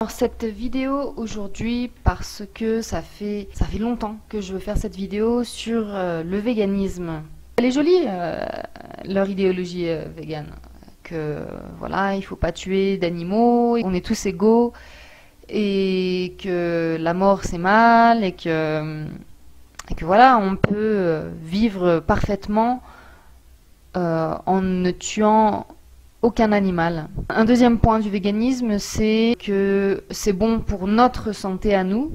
Alors cette vidéo aujourd'hui parce que ça fait longtemps que je veux faire cette vidéo sur le véganisme. Elle est jolie leur idéologie végane, que voilà, il faut pas tuer d'animaux, on est tous égaux et que la mort c'est mal et que voilà, on peut vivre parfaitement en ne tuant aucun animal. Un deuxième point du véganisme, c'est que c'est bon pour notre santé à nous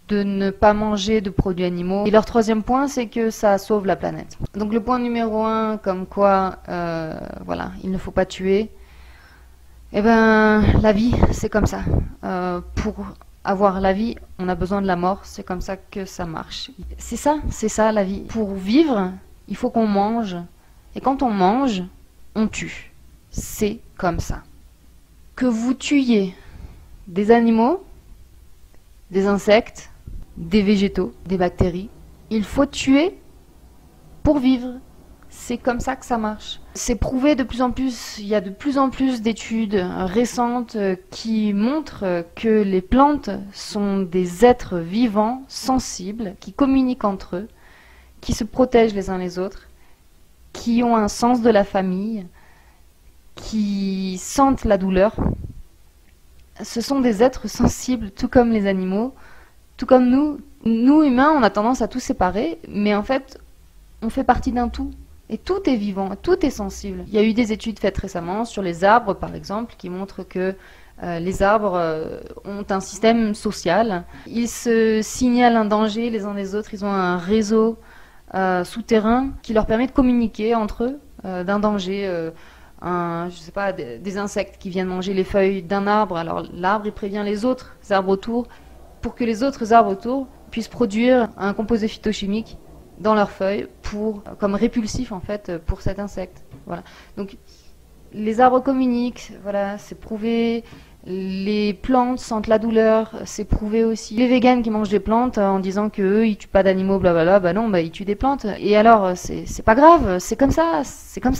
de ne pas manger de produits animaux. Et leur troisième point, c'est que ça sauve la planète. Donc le point numéro 1, comme quoi, voilà, il ne faut pas tuer. Eh ben, la vie, c'est comme ça. Pour avoir la vie, on a besoin de la mort. C'est comme ça que ça marche. C'est ça la vie. Pour vivre, il faut qu'on mange. Et quand on mange, on tue. C'est comme ça. Que vous tuiez des animaux, des insectes, des végétaux, des bactéries, il faut tuer pour vivre. C'est comme ça que ça marche. C'est prouvé de plus en plus, il y a de plus en plus d'études récentes qui montrent que les plantes sont des êtres vivants, sensibles, qui communiquent entre eux, qui se protègent les uns les autres, qui ont un sens de la famille, qui sentent la douleur. Ce sont des êtres sensibles, tout comme les animaux, tout comme nous. Nous, humains, on a tendance à tout séparer, mais en fait, on fait partie d'un tout. Et tout est vivant, tout est sensible. Il y a eu des études faites récemment sur les arbres, par exemple, qui montrent que les arbres ont un système social. Ils se signalent un danger les uns des autres, ils ont un réseau souterrain qui leur permet de communiquer entre eux d'un danger. Je sais pas, des insectes qui viennent manger les feuilles d'un arbre. Alors l'arbre, il prévient les autres arbres autour pour que les autres arbres autour puissent produire un composé phytochimique dans leurs feuilles comme répulsif en fait pour cet insecte. Voilà. Donc les arbres communiquent, voilà, c'est prouvé. Les plantes sentent la douleur, c'est prouvé aussi. Les véganes qui mangent des plantes en disant qu'eux ils tuent pas d'animaux, blablabla, bah non, bah ils tuent des plantes. Et alors c'est pas grave, c'est comme ça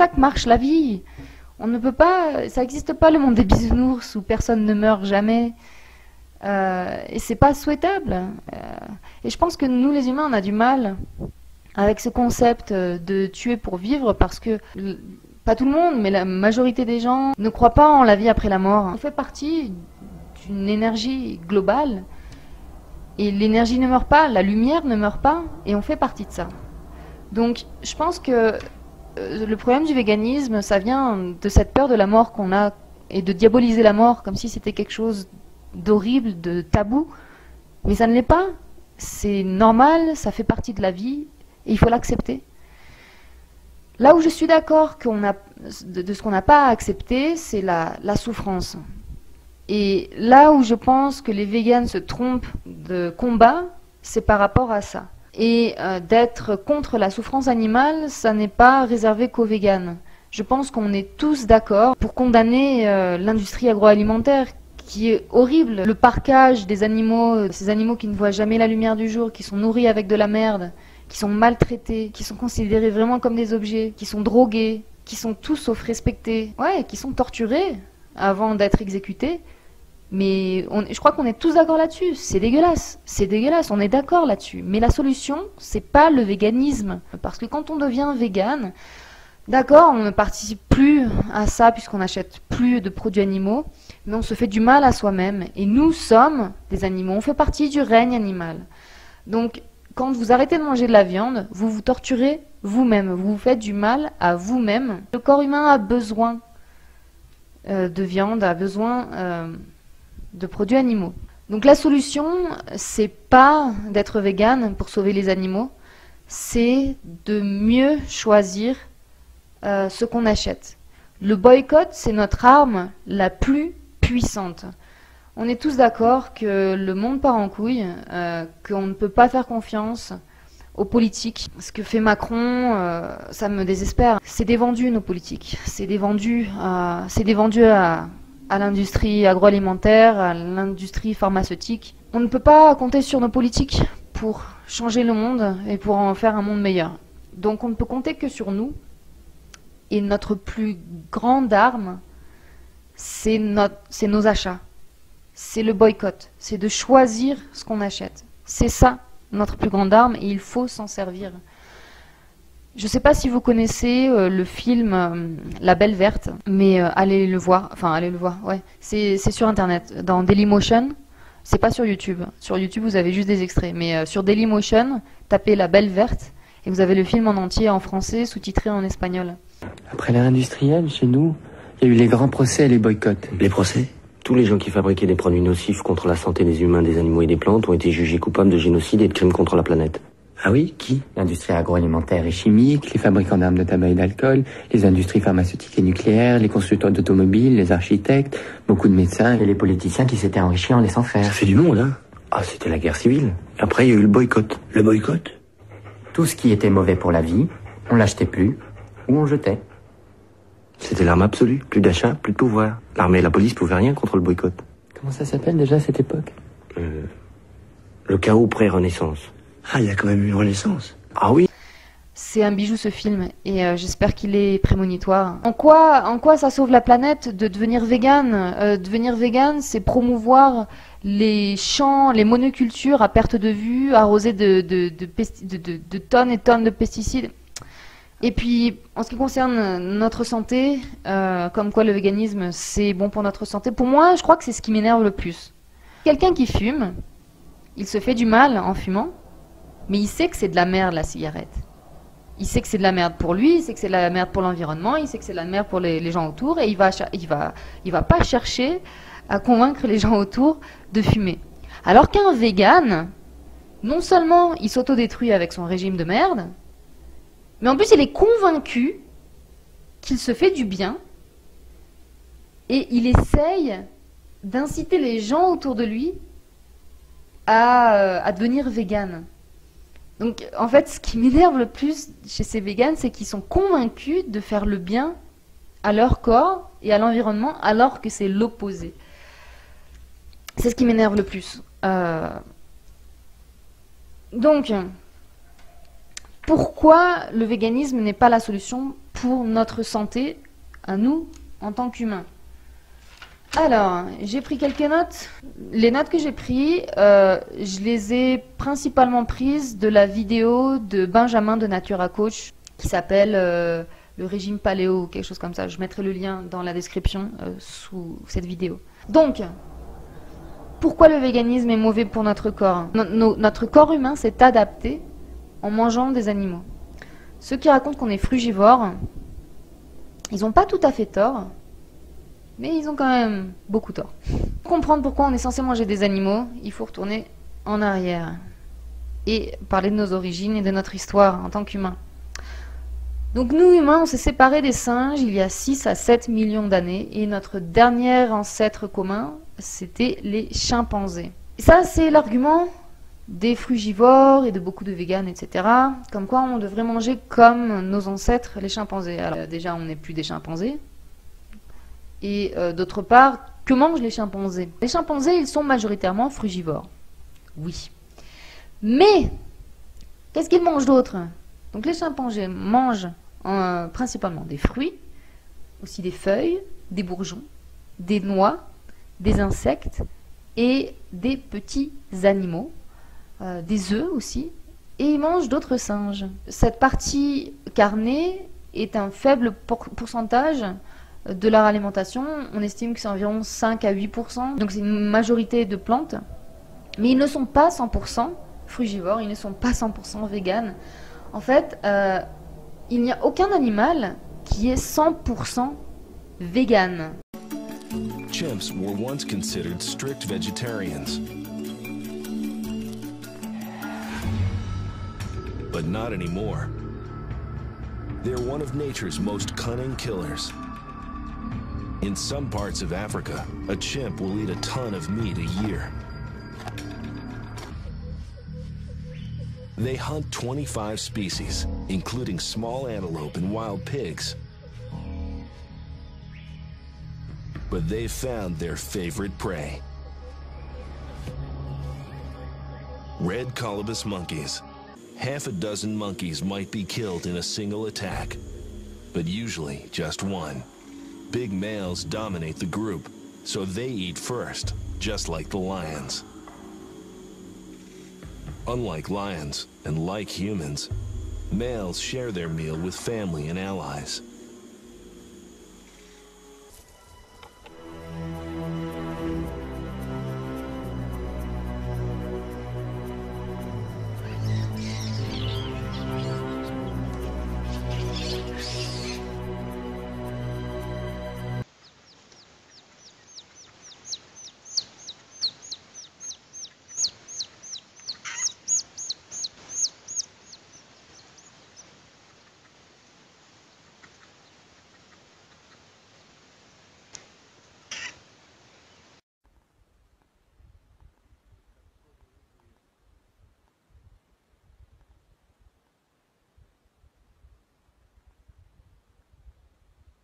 que marche la vie. On ne peut pas, ça n'existe pas le monde des bisounours où personne ne meurt jamais. Et c'est pas souhaitable. Et je pense que nous les humains on a du mal avec ce concept de tuer pour vivre parce que pas tout le monde, mais la majorité des gens ne croient pas en la vie après la mort. On fait partie d'une énergie globale et l'énergie ne meurt pas, la lumière ne meurt pas et on fait partie de ça. Donc je pense que le problème du véganisme, ça vient de cette peur de la mort qu'on a et de diaboliser la mort comme si c'était quelque chose d'horrible, de tabou. Mais ça ne l'est pas. C'est normal, ça fait partie de la vie et il faut l'accepter. Là où je suis d'accord de ce qu'on n'a pas à accepter, c'est la souffrance. Et là où je pense que les véganes se trompent de combat, c'est par rapport à ça. Et d'être contre la souffrance animale, ça n'est pas réservé qu'aux véganes. Je pense qu'on est tous d'accord pour condamner l'industrie agroalimentaire qui est horrible. Le parcage des animaux, ces animaux qui ne voient jamais la lumière du jour, qui sont nourris avec de la merde, qui sont maltraités, qui sont considérés vraiment comme des objets, qui sont drogués, qui sont tout sauf respectés, ouais, qui sont torturés avant d'être exécutés. Mais je crois qu'on est tous d'accord là-dessus. C'est dégueulasse, on est d'accord là-dessus. Mais la solution, c'est pas le véganisme. Parce que quand on devient végane, d'accord, on ne participe plus à ça puisqu'on n'achète plus de produits animaux, mais on se fait du mal à soi-même. Et nous sommes des animaux, on fait partie du règne animal. Donc, quand vous arrêtez de manger de la viande, vous vous torturez vous-même, vous vous faites du mal à vous-même. Le corps humain a besoin de viande, a besoin de produits animaux. Donc la solution, c'est pas d'être végane pour sauver les animaux, c'est de mieux choisir ce qu'on achète. Le boycott, c'est notre arme la plus puissante. On est tous d'accord que le monde part en couille, qu'on ne peut pas faire confiance aux politiques. Ce que fait Macron, ça me désespère. C'est des vendus, nos politiques. C'est des vendus à l'industrie agroalimentaire, à l'industrie pharmaceutique. On ne peut pas compter sur nos politiques pour changer le monde et pour en faire un monde meilleur. Donc on ne peut compter que sur nous. Et notre plus grande arme, c'est nos achats. c'est le boycott. C'est de choisir ce qu'on achète. C'est ça, notre plus grande arme, et il faut s'en servir. Je ne sais pas si vous connaissez le film La Belle Verte, mais allez le voir. Enfin, allez le voir, ouais. C'est sur Internet, dans Dailymotion. C'est pas sur YouTube. Sur YouTube, vous avez juste des extraits. Mais sur Dailymotion, tapez La Belle Verte, et vous avez le film en entier en français, sous-titré en espagnol. Après l'ère industrielle, chez nous, il y a eu les grands procès et les boycotts. Les procès? Tous les gens qui fabriquaient des produits nocifs contre la santé des humains, des animaux et des plantes ont été jugés coupables de génocide et de crimes contre la planète. Ah oui, qui? L'industrie agroalimentaire et chimique, les fabricants d'armes de tabac et d'alcool, les industries pharmaceutiques et nucléaires, les constructeurs d'automobiles, les architectes, beaucoup de médecins et les politiciens qui s'étaient enrichis en laissant faire. Ça fait du monde, hein? Ah, c'était la guerre civile. Après, il y a eu le boycott. Le boycott? Tout ce qui était mauvais pour la vie, on l'achetait plus ou on jetait. C'était l'arme absolue. Plus d'achat, plus de pouvoir. L'armée et la police pouvaient rien contre le boycott. Comment ça s'appelle déjà cette époque? Le chaos pré-renaissance. Ah, il y a quand même une renaissance. Ah oui? C'est un bijou ce film, et j'espère qu'il est prémonitoire. En quoi ça sauve la planète de devenir vegan? Devenir vegan, c'est promouvoir les champs, les monocultures à perte de vue, arrosés de tonnes et tonnes de pesticides. Et puis, en ce qui concerne notre santé, comme quoi le véganisme, c'est bon pour notre santé, pour moi, je crois que c'est ce qui m'énerve le plus. Quelqu'un qui fume, il se fait du mal en fumant, mais il sait que c'est de la merde, la cigarette. Il sait que c'est de la merde pour lui, il sait que c'est de la merde pour l'environnement, il sait que c'est de la merde pour les gens autour, et il va pas chercher à convaincre les gens autour de fumer. Alors qu'un vegan, non seulement il s'autodétruit avec son régime de merde, mais en plus il est convaincu qu'il se fait du bien, et il essaye d'inciter les gens autour de lui à devenir vegan. Donc, en fait, ce qui m'énerve le plus chez ces végans, c'est qu'ils sont convaincus de faire le bien à leur corps et à l'environnement, alors que c'est l'opposé. C'est ce qui m'énerve le plus. Donc, pourquoi le véganisme n'est pas la solution pour notre santé, à nous, en tant qu'humains? Alors, j'ai pris quelques notes. Les notes que j'ai prises, je les ai principalement prises de la vidéo de Benjamin de Natura Coach qui s'appelle le régime paléo ou quelque chose comme ça. Je mettrai le lien dans la description sous cette vidéo. Donc, pourquoi le véganisme est mauvais pour notre corps? Notre corps humain s'est adapté en mangeant des animaux. Ceux qui racontent qu'on est frugivore, ils n'ont pas tout à fait tort. Mais ils ont quand même beaucoup tort. Pour comprendre pourquoi on est censé manger des animaux, il faut retourner en arrière et parler de nos origines et de notre histoire en tant qu'humains. Donc nous, humains, on s'est séparés des singes il y a 6 à 7 millions d'années, et notre dernier ancêtre commun, c'était les chimpanzés. Et ça, c'est l'argument des frugivores et de beaucoup de véganes, etc. Comme quoi on devrait manger comme nos ancêtres, les chimpanzés. Alors déjà, on n'est plus des chimpanzés. Et d'autre part, que mangent les chimpanzés? Les chimpanzés, ils sont majoritairement frugivores. Oui. Mais, qu'est-ce qu'ils mangent d'autre? Donc les chimpanzés mangent principalement des fruits, aussi des feuilles, des bourgeons, des noix, des insectes et des petits animaux, des œufs aussi, et ils mangent d'autres singes. Cette partie carnée est un faible pourcentage de leur alimentation. On estime que c'est environ 5 à 8%, donc c'est une majorité de plantes, mais ils ne sont pas 100% frugivores, ils ne sont pas 100% véganes. En fait, il n'y a aucun animal qui est 100% vegan. Chimps were once considered strict vegetarians, but not anymore. They're one of nature's most cunning killers. In some parts of Africa, a chimp will eat a ton of meat a year. They hunt 25 species, including small antelope and wild pigs. But they've found their favorite prey. Red colobus monkeys. Half a dozen monkeys might be killed in a single attack, but usually just one. Big males dominate the group, so they eat first, just like the lions. Unlike lions, and like humans, males share their meal with family and allies.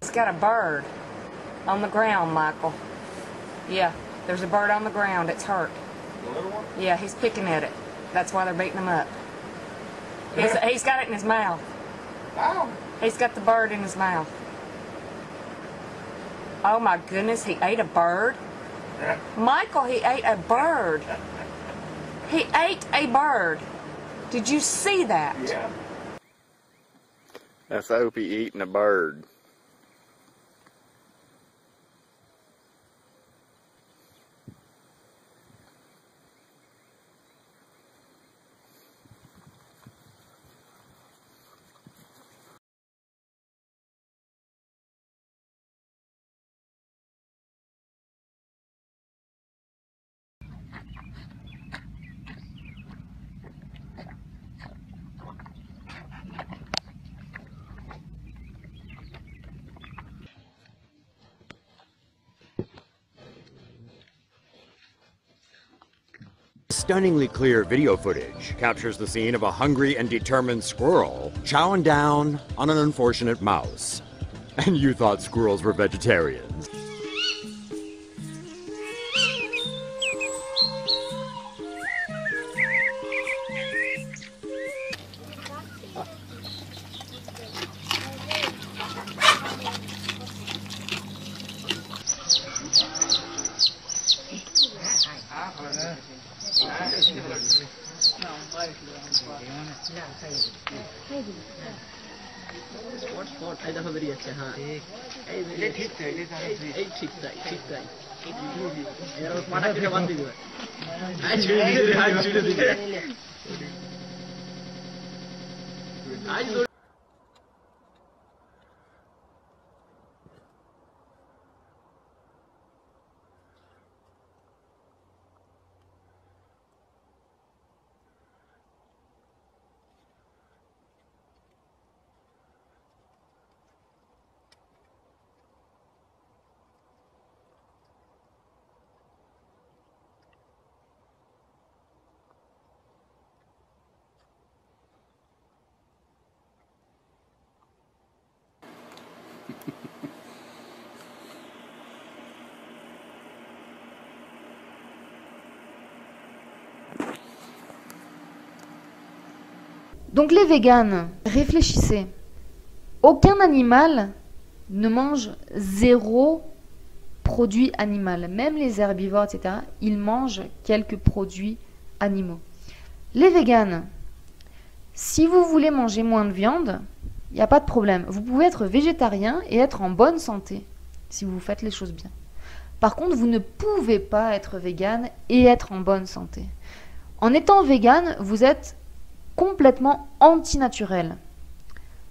It's got a bird on the ground, Michael. Yeah, there's a bird on the ground. It's hurt. The little one? Yeah, he's picking at it. That's why they're beating him up. He's got it in his mouth. Ow. He's got the bird in his mouth. Oh my goodness, he ate a bird? Michael, he ate a bird. He ate a bird. Did you see that? Yeah. That's Opie eating a bird. Stunningly clear video footage captures the scene of a hungry and determined squirrel chowing down on an unfortunate mouse. And you thought squirrels were vegetarians. Donc les véganes, réfléchissez. Aucun animal ne mange zéro produit animal. Même les herbivores, etc., ils mangent quelques produits animaux. Les véganes, si vous voulez manger moins de viande, il n'y a pas de problème. Vous pouvez être végétarien et être en bonne santé, si vous faites les choses bien. Par contre, vous ne pouvez pas être végane et être en bonne santé. En étant végane, vous êtes complètement antinaturel.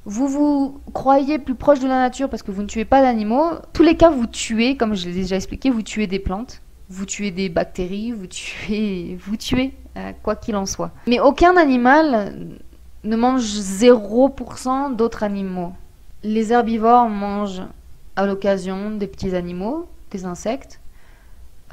Vous vous croyez plus proche de la nature parce que vous ne tuez pas d'animaux. Tous les cas, vous tuez, comme je l'ai déjà expliqué, vous tuez des plantes, vous tuez des bactéries, vous tuez quoi qu'il en soit. Mais aucun animal ne mange 0% d'autres animaux. Les herbivores mangent à l'occasion des petits animaux, des insectes,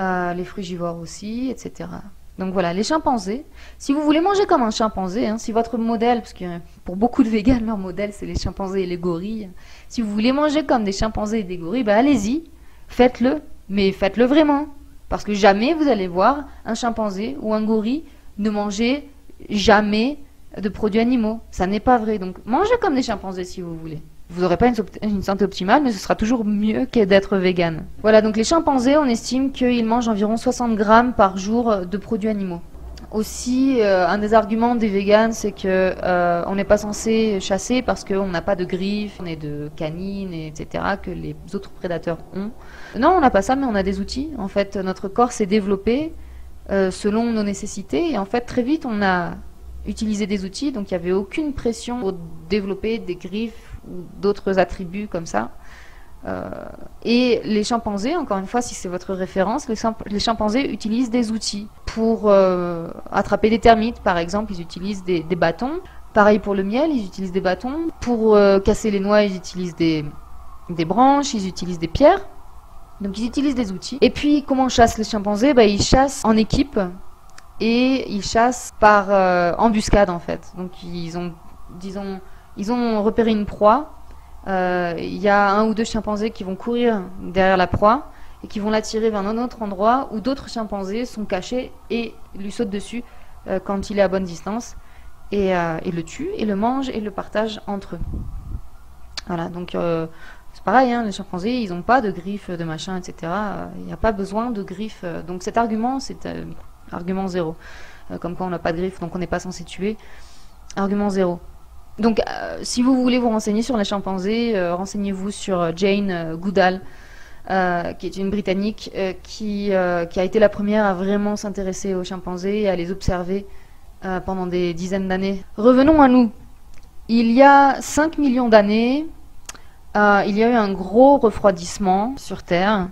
les frugivores aussi, etc. Donc voilà, les chimpanzés. Si vous voulez manger comme un chimpanzé, si votre modèle, parce que pour beaucoup de véganes, leur modèle c'est les chimpanzés et les gorilles. Si vous voulez manger comme des chimpanzés et des gorilles, ben allez-y, faites-le, mais faites-le vraiment. Parce que jamais vous allez voir un chimpanzé ou un gorille ne manger jamais de produits animaux. Ça n'est pas vrai. Donc mangez comme des chimpanzés si vous voulez. Vous n'aurez pas une santé optimale, mais ce sera toujours mieux que d'être vegan. Voilà, donc les chimpanzés, on estime qu'ils mangent environ 60 grammes par jour de produits animaux. Aussi, un des arguments des végans, c'est que on n'est pas censé chasser parce qu'on n'a pas de griffes, on est de canines, etc., que les autres prédateurs ont. Non, on n'a pas ça, mais on a des outils. En fait, notre corps s'est développé selon nos nécessités, et en fait, très vite, on a utilisé des outils, donc il n'y avait aucune pression pour développer des griffes ou d'autres attributs comme ça. Et les chimpanzés, encore une fois, si c'est votre référence, les chimpanzés utilisent des outils pour attraper des termites, par exemple. Ils utilisent des bâtons. Pareil pour le miel, ils utilisent des bâtons. Pour casser les noix, ils utilisent des branches, ils utilisent des pierres. Donc ils utilisent des outils. Et puis comment chassent les chimpanzés? Ils chassent en équipe et ils chassent par embuscade en fait. Donc ils ont repéré une proie. Il y a un ou deux chimpanzés qui vont courir derrière la proie et qui vont l'attirer vers un autre endroit où d'autres chimpanzés sont cachés et lui sautent dessus quand il est à bonne distance et le tuent et le mangent et le partagent entre eux. Voilà, donc c'est pareil, hein, les chimpanzés, ils n'ont pas de griffes, de machin, etc. Il n'y a pas besoin de griffes. Donc cet argument, c'est argument zéro. Comme quoi on n'a pas de griffes, donc on n'est pas censé tuer. Argument zéro. Donc, si vous voulez vous renseigner sur les chimpanzés, renseignez-vous sur Jane Goodall, qui est une Britannique qui a été la première à vraiment s'intéresser aux chimpanzés et à les observer pendant des dizaines d'années. Revenons à nous. Il y a 5 millions d'années, il y a eu un gros refroidissement sur Terre,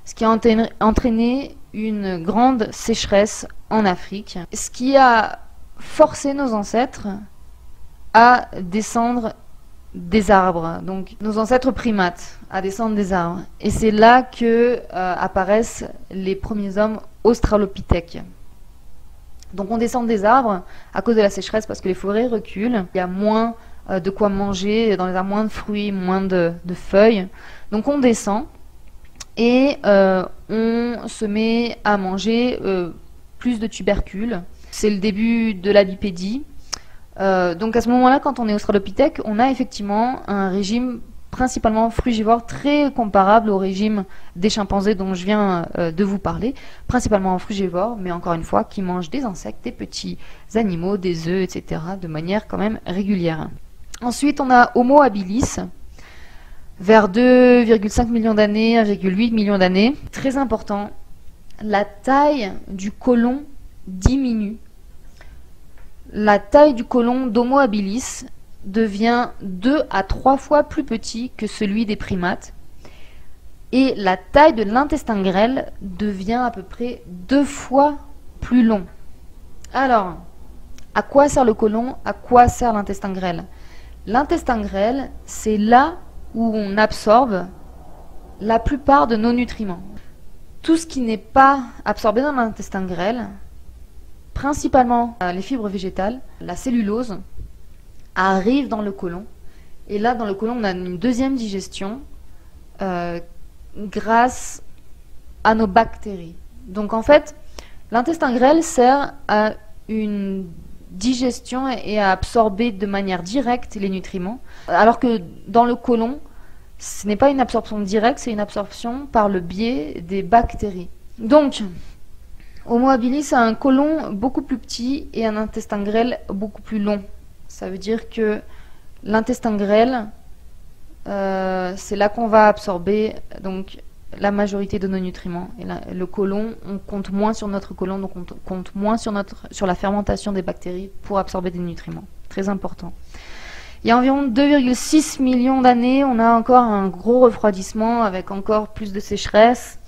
ce qui a entraîné une grande sécheresse en Afrique, ce qui a forcé nos ancêtres à descendre des arbres, donc nos ancêtres primates, à descendre des arbres. Et c'est là que apparaissent les premiers hommes australopithèques. Donc on descend des arbres à cause de la sécheresse parce que les forêts reculent, il y a moins de quoi manger, dans les arbres moins de fruits, moins de feuilles. Donc on descend et on se met à manger plus de tubercules. C'est le début de la bipédie. Donc à ce moment-là, quand on est australopithèque, on a effectivement un régime principalement frugivore, très comparable au régime des chimpanzés dont je viens de vous parler, principalement frugivore, mais encore une fois, qui mangent des insectes, des petits animaux, des œufs, etc., de manière quand même régulière. Ensuite, on a Homo habilis, vers 2,5 millions d'années, 1,8 millions d'années. Très important, la taille du côlon diminue. La taille du côlon d'Homo habilis devient 2 à 3 fois plus petit que celui des primates. Et la taille de l'intestin grêle devient à peu près 2 fois plus long. Alors, à quoi sert le côlon? À quoi sert l'intestin grêle? L'intestin grêle, c'est là où on absorbe la plupart de nos nutriments. Tout ce qui n'est pas absorbé dans l'intestin grêle, principalement les fibres végétales, la cellulose, arrive dans le côlon. Et là, dans le côlon, on a une deuxième digestion grâce à nos bactéries. Donc en fait, l'intestin grêle sert à une digestion et à absorber de manière directe les nutriments, alors que dans le côlon, ce n'est pas une absorption directe, c'est une absorption par le biais des bactéries. Donc, Homo habilis a un côlon beaucoup plus petit et un intestin grêle beaucoup plus long. Ça veut dire que l'intestin grêle, c'est là qu'on va absorber donc la majorité de nos nutriments. Et le côlon, on compte moins sur notre côlon, donc on compte moins sur la fermentation des bactéries pour absorber des nutriments. Très important. Il y a environ 2,6 millions d'années, on a encore un gros refroidissement avec encore plus de sécheresse,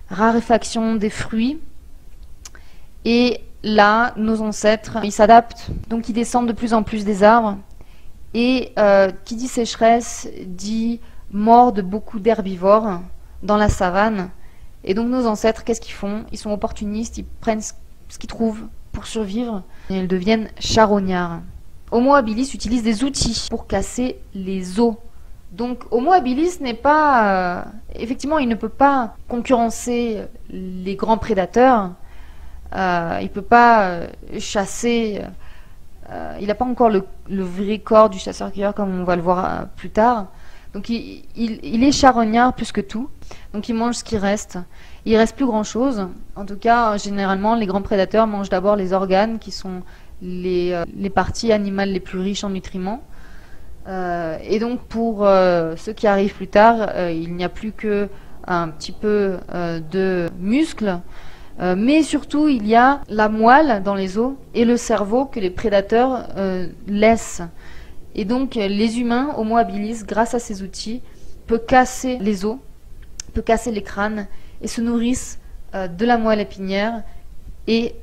raréfaction des fruits. Et là, nos ancêtres, ils s'adaptent, donc ils descendent de plus en plus des arbres. Et qui dit sécheresse, dit mort de beaucoup d'herbivores dans la savane. Et donc nos ancêtres, qu'est-ce qu'ils font? Ils sont opportunistes, ils prennent ce qu'ils trouvent pour survivre. Et ils deviennent charognards. Homo habilis utilise des outils pour casser les os. Donc Homo habilis n'est pas... effectivement, il ne peut pas concurrencer les grands prédateurs. Il ne peut pas chasser... il n'a pas encore le vrai corps du chasseur-cueilleur comme on va le voir plus tard. Donc il est charognard plus que tout. Donc il mange ce qui reste. Il reste plus grand chose. En tout cas, généralement, les grands prédateurs mangent d'abord les organes, qui sont les parties animales les plus riches en nutriments. Et donc pour ceux qui arrivent plus tard, il n'y a plus que un petit peu de muscles. Mais surtout, il y a la moelle dans les os et le cerveau que les prédateurs laissent. Et donc, les humains, Homo habilis, grâce à ces outils, peut casser les os, peut casser les crânes et se nourrissent de la moelle épinière et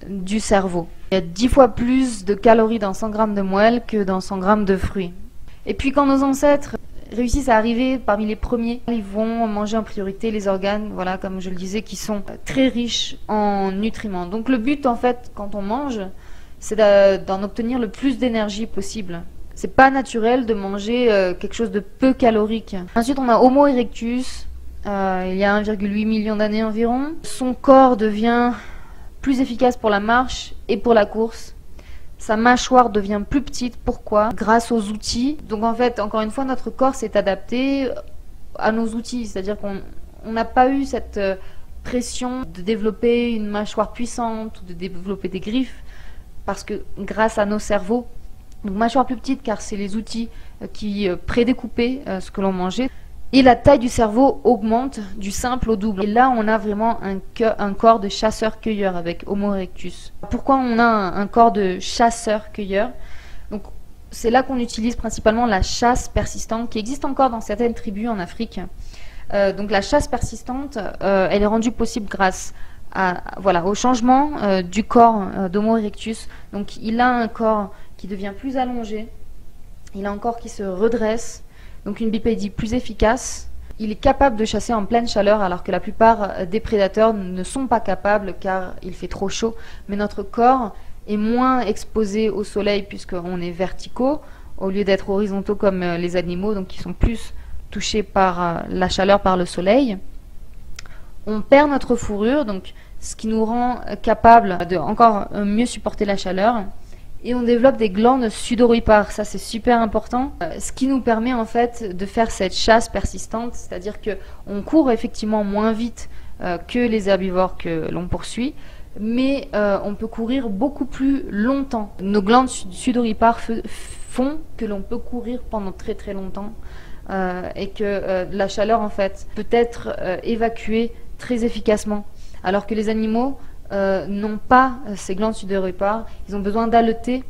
du cerveau. Il y a 10 fois plus de calories dans 100 grammes de moelle que dans 100 grammes de fruits. Et puis, quand nos ancêtres réussissent à arriver parmi les premiers, ils vont manger en priorité les organes, voilà, comme je le disais, qui sont très riches en nutriments. Donc le but, en fait, quand on mange, c'est d'en obtenir le plus d'énergie possible. C'est pas naturel de manger quelque chose de peu calorique. Ensuite, on a Homo erectus, il y a 1,8 million d'années environ. Son corps devient plus efficace pour la marche et pour la course. Sa mâchoire devient plus petite. Pourquoi? Grâce aux outils. Donc en fait, encore une fois, notre corps s'est adapté à nos outils. C'est-à-dire qu'on n'a pas eu cette pression de développer une mâchoire puissante ou de développer des griffes, parce que grâce à nos cerveaux, donc mâchoire plus petite car c'est les outils qui prédécoupaient ce que l'on mangeait. Et la taille du cerveau augmente du simple au double. Et là, on a vraiment un corps de chasseur-cueilleur avec Homo erectus. Pourquoi on a un corps de chasseur-cueilleur? Donc, c'est là qu'on utilise principalement la chasse persistante, qui existe encore dans certaines tribus en Afrique. Donc, la chasse persistante, elle est rendue possible grâce au changement du corps d'Homo erectus. Donc, il a un corps qui devient plus allongé. Il a un corps qui se redresse. Donc une bipédie plus efficace. Il est capable de chasser en pleine chaleur alors que la plupart des prédateurs ne sont pas capables car il fait trop chaud. Mais notre corps est moins exposé au soleil puisqu'on est verticaux au lieu d'être horizontaux comme les animaux, donc qui sont plus touchés par la chaleur, par le soleil. On perd notre fourrure, donc ce qui nous rend capable de encore mieux supporter la chaleur. Et on développe des glandes sudoripares, ça c'est super important, ce qui nous permet en fait de faire cette chasse persistante, c'est-à-dire qu'on court effectivement moins vite que les herbivores que l'on poursuit, mais on peut courir beaucoup plus longtemps. Nos glandes sudoripares font que l'on peut courir pendant très très longtemps et que la chaleur en fait peut être évacuée très efficacement, alors que les animaux n'ont pas ces glandes sudoripares, ils ont besoin d'haleter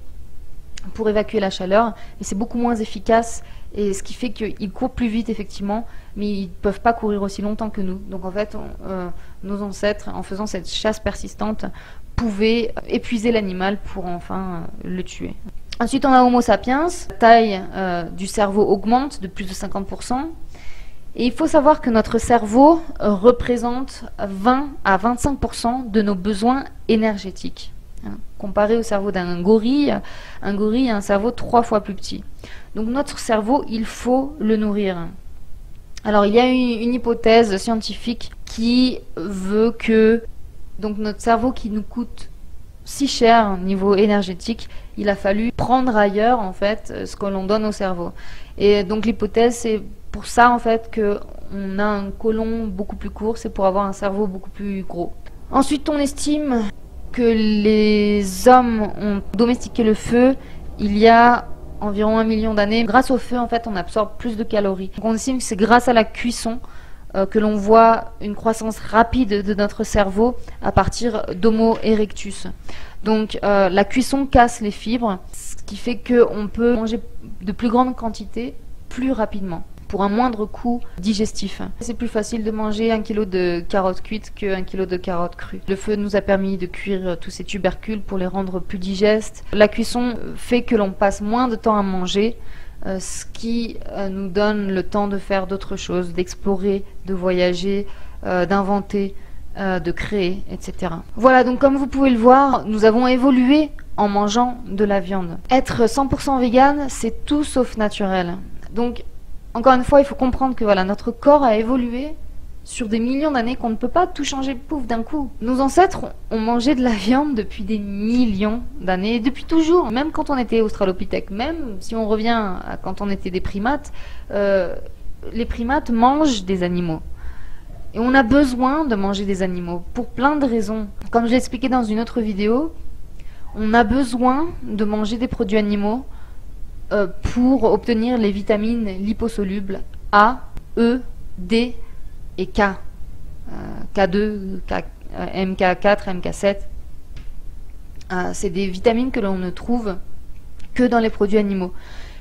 pour évacuer la chaleur, et c'est beaucoup moins efficace, et ce qui fait qu'ils courent plus vite effectivement, mais ils ne peuvent pas courir aussi longtemps que nous. Donc en fait, nos ancêtres, en faisant cette chasse persistante, pouvaient épuiser l'animal pour enfin le tuer. Ensuite, on a Homo sapiens, la taille du cerveau augmente de plus de 50%. Et il faut savoir que notre cerveau représente 20 à 25% de nos besoins énergétiques. Comparé au cerveau d'un gorille, un gorille a un cerveau 3 fois plus petit. Donc notre cerveau, il faut le nourrir. Alors il y a une hypothèse scientifique qui veut que donc notre cerveau qui nous coûte si cher au niveau énergétique, il a fallu prendre ailleurs en fait ce que l'on donne au cerveau. Et donc l'hypothèse c'est pour ça en fait qu'on a un côlon beaucoup plus court, c'est pour avoir un cerveau beaucoup plus gros. Ensuite on estime que les hommes ont domestiqué le feu il y a environ 1 million d'années. Grâce au feu en fait on absorbe plus de calories. Donc on estime que c'est grâce à la cuisson que l'on voit une croissance rapide de notre cerveau à partir d'Homo erectus. Donc la cuisson casse les fibres, ce qui fait qu'on peut manger de plus grandes quantités plus rapidement, pour un moindre coût digestif. C'est plus facile de manger 1 kg de carottes cuites que 1 kg de carottes crues. Le feu nous a permis de cuire tous ces tubercules pour les rendre plus digestes. La cuisson fait que l'on passe moins de temps à manger, ce qui nous donne le temps de faire d'autres choses, d'explorer, de voyager, d'inventer, de créer, etc. Voilà, donc comme vous pouvez le voir, nous avons évolué en mangeant de la viande. Être 100% vegan, c'est tout sauf naturel. Donc, encore une fois, il faut comprendre que voilà, notre corps a évolué sur des millions d'années qu'on ne peut pas tout changer pouf d'un coup. Nos ancêtres ont mangé de la viande depuis des millions d'années, depuis toujours, même quand on était australopithèques, même si on revient à quand on était des primates, les primates mangent des animaux. Et on a besoin de manger des animaux pour plein de raisons. Comme je l'ai expliqué dans une autre vidéo, on a besoin de manger des produits animaux pour obtenir les vitamines liposolubles A, E, D et K. K2, MK4, MK7. C'est des vitamines que l'on ne trouve que dans les produits animaux.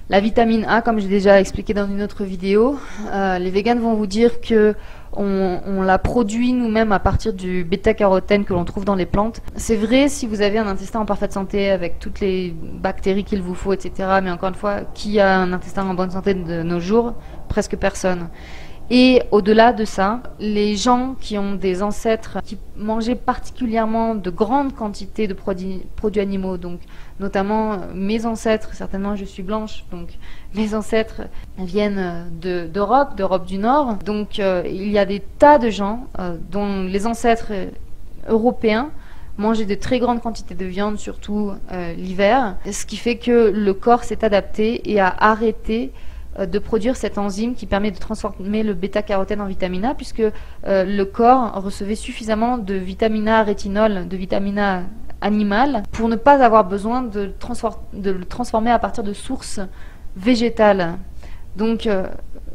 La vitamine A, comme j'ai déjà expliqué dans une autre vidéo, les véganes vont vous dire que on la produit nous-mêmes à partir du bêta-carotène que l'on trouve dans les plantes. C'est vrai si vous avez un intestin en parfaite santé avec toutes les bactéries qu'il vous faut, etc. Mais encore une fois, qui a un intestin en bonne santé de nos jours? Presque personne. Et au-delà de ça, les gens qui ont des ancêtres qui mangeaient particulièrement de grandes quantités de produits animaux, donc notamment mes ancêtres, certainement je suis blanche, donc mes ancêtres viennent d'Europe du Nord, donc il y a des tas de gens dont les ancêtres européens mangeaient de très grandes quantités de viande, surtout l'hiver, ce qui fait que le corps s'est adapté et a arrêté de produire cette enzyme qui permet de transformer le bêta-carotène en vitamine A, puisque le corps recevait suffisamment de vitamine A rétinol, de vitamine A animale, pour ne pas avoir besoin de le transformer à partir de sources végétales. Donc,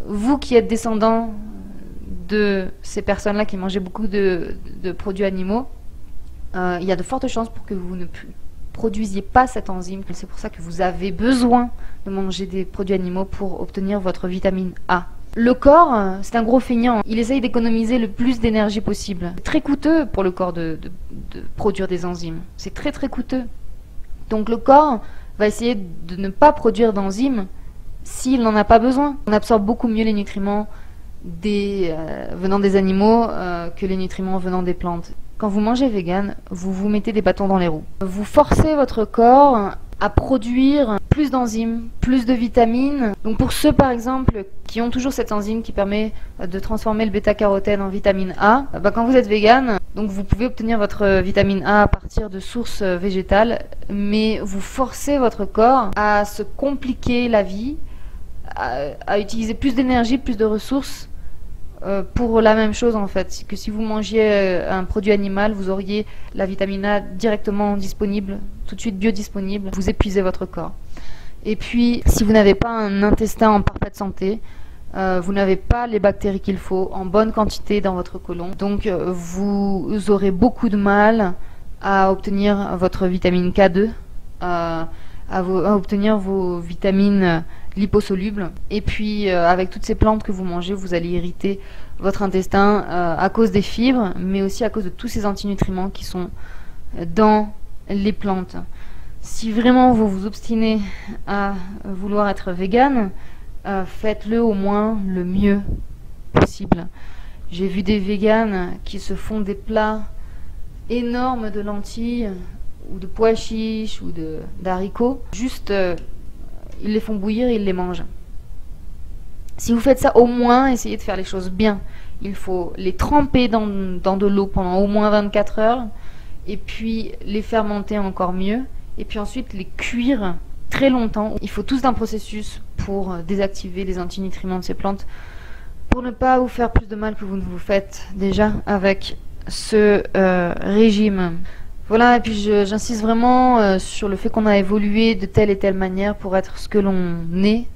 vous qui êtes descendants de ces personnes-là qui mangeaient beaucoup de produits animaux, il y a de fortes chances pour que vous ne produisiez pas cette enzyme. C'est pour ça que vous avez besoin de manger des produits animaux pour obtenir votre vitamine A. Le corps, c'est un gros feignant. Il essaye d'économiser le plus d'énergie possible. C'est très coûteux pour le corps de produire des enzymes. C'est très très coûteux. Donc le corps va essayer de ne pas produire d'enzymes s'il n'en a pas besoin. On absorbe beaucoup mieux les nutriments venant des animaux que les nutriments venant des plantes. Quand vous mangez vegan, vous vous mettez des bâtons dans les roues. Vous forcez votre corps à produire plus d'enzymes, plus de vitamines. Donc pour ceux par exemple qui ont toujours cette enzyme qui permet de transformer le bêta-carotène en vitamine A, quand vous êtes vegan, donc vous pouvez obtenir votre vitamine A à partir de sources végétales, mais vous forcez votre corps à se compliquer la vie, à utiliser plus d'énergie, plus de ressources pour la même chose en fait, que si vous mangiez un produit animal, vous auriez la vitamine A directement disponible, tout de suite biodisponible, vous épuisez votre corps. Et puis, si vous n'avez pas un intestin en parfaite santé, vous n'avez pas les bactéries qu'il faut en bonne quantité dans votre côlon, donc vous aurez beaucoup de mal à obtenir votre vitamine K2, à obtenir vos vitamines liposolubles. Et puis avec toutes ces plantes que vous mangez, vous allez irriter votre intestin à cause des fibres, mais aussi à cause de tous ces antinutriments qui sont dans les plantes. Si vraiment vous vous obstinez à vouloir être vegan, faites-le au moins le mieux possible. J'ai vu des véganes qui se font des plats énormes de lentilles ou de pois chiches ou d'haricots, juste ils les font bouillir et ils les mangent. Si vous faites ça, au moins essayez de faire les choses bien. Il faut les tremper dans de l'eau pendant au moins 24 heures et puis les fermenter encore mieux et puis ensuite les cuire très longtemps. Il faut tout un processus pour désactiver les antinutriments de ces plantes pour ne pas vous faire plus de mal que vous ne vous faites déjà avec ce régime. Voilà, et puis j'insiste vraiment sur le fait qu'on a évolué de telle et telle manière pour être ce que l'on est.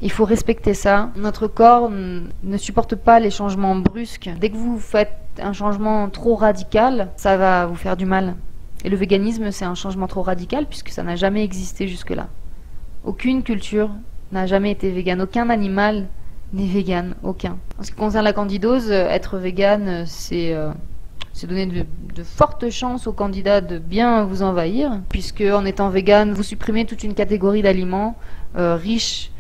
Il faut respecter ça. Notre corps ne supporte pas les changements brusques. Dès que vous faites un changement trop radical, ça va vous faire du mal. Et le véganisme, c'est un changement trop radical puisque ça n'a jamais existé jusque-là. Aucune culture n'a jamais été végane. Aucun animal n'est végane. Aucun. En ce qui concerne la candidose, être végane, c'est donner de fortes chances aux candidats de bien vous envahir, puisque en étant vegan, vous supprimez toute une catégorie d'aliments riches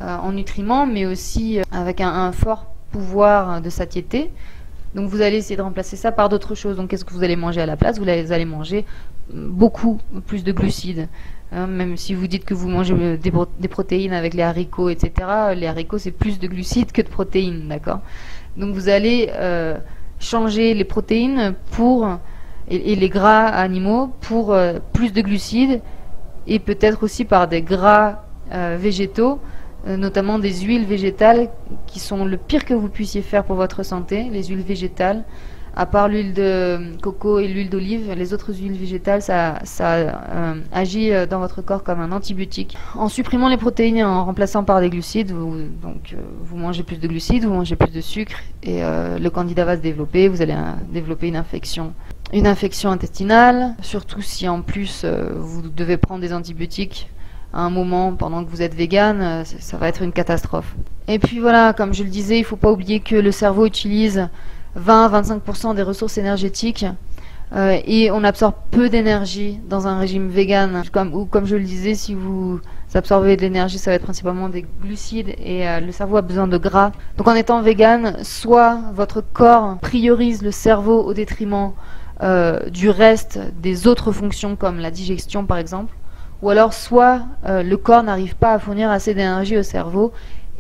en nutriments, mais aussi avec un fort pouvoir de satiété. Donc vous allez essayer de remplacer ça par d'autres choses. Donc qu'est-ce que vous allez manger à la place? Vous allez manger beaucoup plus de glucides. Même si vous dites que vous mangez des protéines avec les haricots, etc. Les haricots, c'est plus de glucides que de protéines, d'accord? Donc vous allez changer les protéines et les gras animaux pour plus de glucides, et peut-être aussi par des gras végétaux, notamment des huiles végétales qui sont le pire que vous puissiez faire pour votre santé. Les huiles végétales, à part l'huile de coco et l'huile d'olive, les autres huiles végétales, ça agit dans votre corps comme un antibiotique. En supprimant les protéines et en remplaçant par des glucides, vous mangez plus de glucides, vous mangez plus de sucre, et le candida va se développer, vous allez développer une infection intestinale, surtout si en plus vous devez prendre des antibiotiques à un moment pendant que vous êtes vegan, ça va être une catastrophe. Et puis voilà, comme je le disais, il ne faut pas oublier que le cerveau utilise 20-25% des ressources énergétiques et on absorbe peu d'énergie dans un régime vegan. Comme je le disais, si vous absorbez de l'énergie, ça va être principalement des glucides, et le cerveau a besoin de gras. Donc en étant vegan, soit votre corps priorise le cerveau au détriment du reste des autres fonctions comme la digestion par exemple, ou alors soit le corps n'arrive pas à fournir assez d'énergie au cerveau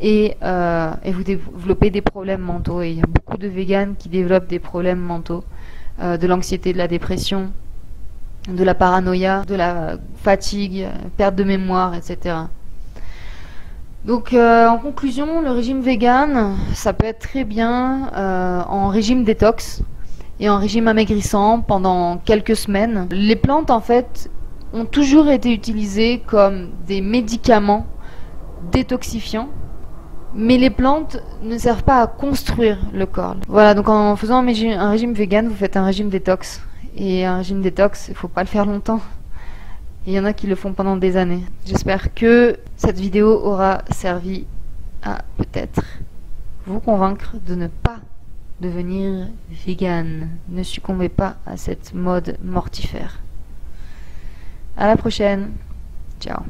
et vous développez des problèmes mentaux. Et il y a beaucoup de véganes qui développent des problèmes mentaux, de l'anxiété, de la dépression, de la paranoïa, de la fatigue, perte de mémoire, etc. Donc en conclusion, le régime vegan, ça peut être très bien en régime détox et en régime amaigrissant pendant quelques semaines. Les plantes en fait ont toujours été utilisées comme des médicaments détoxifiants, mais les plantes ne servent pas à construire le corps. Voilà, donc en faisant un régime vegan, vous faites un régime détox. Et un régime détox, il ne faut pas le faire longtemps. Il y en a qui le font pendant des années. J'espère que cette vidéo aura servi à peut-être vous convaincre de ne pas devenir vegan. Ne succombez pas à cette mode mortifère. À la prochaine. Ciao.